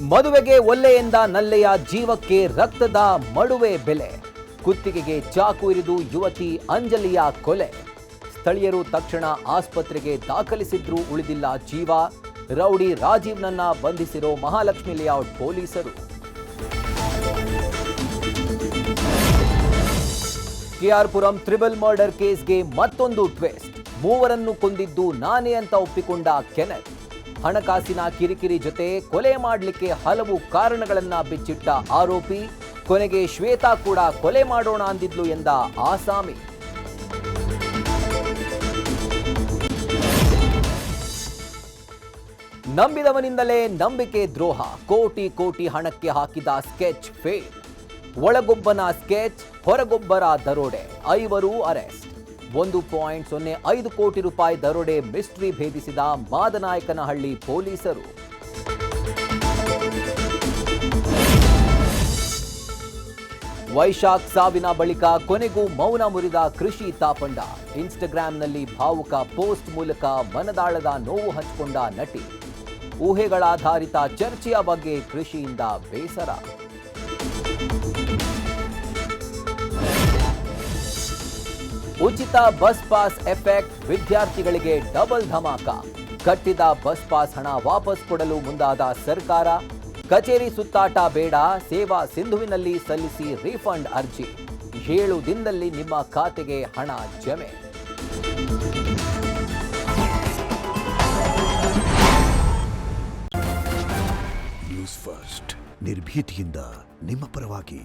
ಮದುವೆಗೆ ಒಲ್ಲೆಯಿಂದ ನಲ್ಲೆಯ ಜೀವಕ್ಕೆ ರಕ್ತದ ಮಡುವೆ ಬೆಲೆ. ಕುತ್ತಿಗೆಗೆ ಚಾಕು ಇರಿದು ಯುವತಿ ಅಂಜಲಿಯ ಕೊಲೆ. ಸ್ಥಳೀಯರು ತಕ್ಷಣ ಆಸ್ಪತ್ರೆಗೆ ದಾಖಲಿಸಿದ್ರೂ ಉಳಿದಿಲ್ಲ ಜೀವ. ರೌಡಿ ರಾಜೀವ್ನನ್ನ ಬಂಧಿಸಿರೋ ಮಹಾಲಕ್ಷ್ಮಿ ಲೇಔಟ್ ಪೊಲೀಸರು. ಕೆಆರ್ಪುರಂ ಟ್ರಿಬಲ್ ಮರ್ಡರ್ ಕೇಸ್ಗೆ ಮತ್ತೊಂದು ಟ್ವಿಸ್ಟ್. ಮೂವರನ್ನು ಕೊಂದಿದ್ದು ನಾನೇ ಅಂತ ಒಪ್ಪಿಕೊಂಡ ಕೆನೆತ್. ಹಣಕಾಸಿನ ಕಿರಿಕಿರಿ ಜೊತೆ ಕೊಲೆ ಮಾಡಲಿಕ್ಕೆ ಹಲವು ಕಾರಣಗಳನ್ನ ಬಿಚ್ಚಿಟ್ಟ ಆರೋಪಿ. ಕೊನೆಗೆ ಶ್ವೇತಾ ಕೂಡ ಕೊಲೆ ಮಾಡೋಣ ಅಂದಿದ್ಲು ಎಂದ ಆಸಾಮಿ. ನಂಬಿದವನಿಂದಲೇ ನಂಬಿಕೆ ದ್ರೋಹ. ಕೋಟಿ ಕೋಟಿ ಹಣಕ್ಕೆ ಹಾಕಿದ ಸ್ಕೆಚ್ ಫೇಲ್. ಒಳಗೊಬ್ಬನ ಸ್ಕೆಚ್, ಹೊರಗೊಬ್ಬರ ದರೋಡೆ. 5 ಅರೆಸ್ಟ್. 1.05 ಕೋಟಿ ರೂಪಾಯಿ ದರೋಡೆ ಮಿಸ್ಟ್ರಿ ಭೇದಿಸಿದ ಮಾದನಾಯಕನಹಳ್ಳಿ ಪೊಲೀಸರು. ವೈಶಾಖ್ ಸಾವಿನ ಬಳಿಕ ಕೊನೆಗೂ ಮೌನ ಮುರಿದ ಕೃಷಿ ತಾಪಂಡ. ಇನ್ಸ್ಟಾಗ್ರಾಂನಲ್ಲಿ ಭಾವುಕ ಪೋಸ್ಟ್ ಮೂಲಕ ಮನದಾಳದ ನೋವು ಹಂಚಿಕೊಂಡ ನಟಿ. ಊಹೆಗಳಾಧಾರಿತ ಚರ್ಚೆಯ ಬಗ್ಗೆ ಕೃಷಿಯಿಂದ ಬೇಸರ. ಉಚಿತ ಬಸ್ ಪಾಸ್ ಎಫೆಕ್ಟ್. ವಿದ್ಯಾರ್ಥಿಗಳಿಗೆ ಡಬಲ್ ಧಮಾಕ. ಕಟ್ಟಿದ ಬಸ್ ಪಾಸ್ ಹಣ ವಾಪಸ್ ಕೊಡಲು ಮುಂದಾದ ಸರ್ಕಾರ. ಕಚೇರಿ ಸುತ್ತಾಟ ಬೇಡ, ಸೇವಾ ಸಿಂಧುವಿನಲ್ಲಿ ಸಲ್ಲಿಸಿ ರೀಫಂಡ್ ಅರ್ಜಿ. 7 ದಿನದಲ್ಲಿ ನಿಮ್ಮ ಖಾತೆಗೆ ಹಣ ಜಮೆ. ನ್ಯೂಸ್ ಫಸ್ಟ್, ನಿರ್ಭೀತಿಯಿಂದ ನಿಮ್ಮ ಪರವಾಗಿ.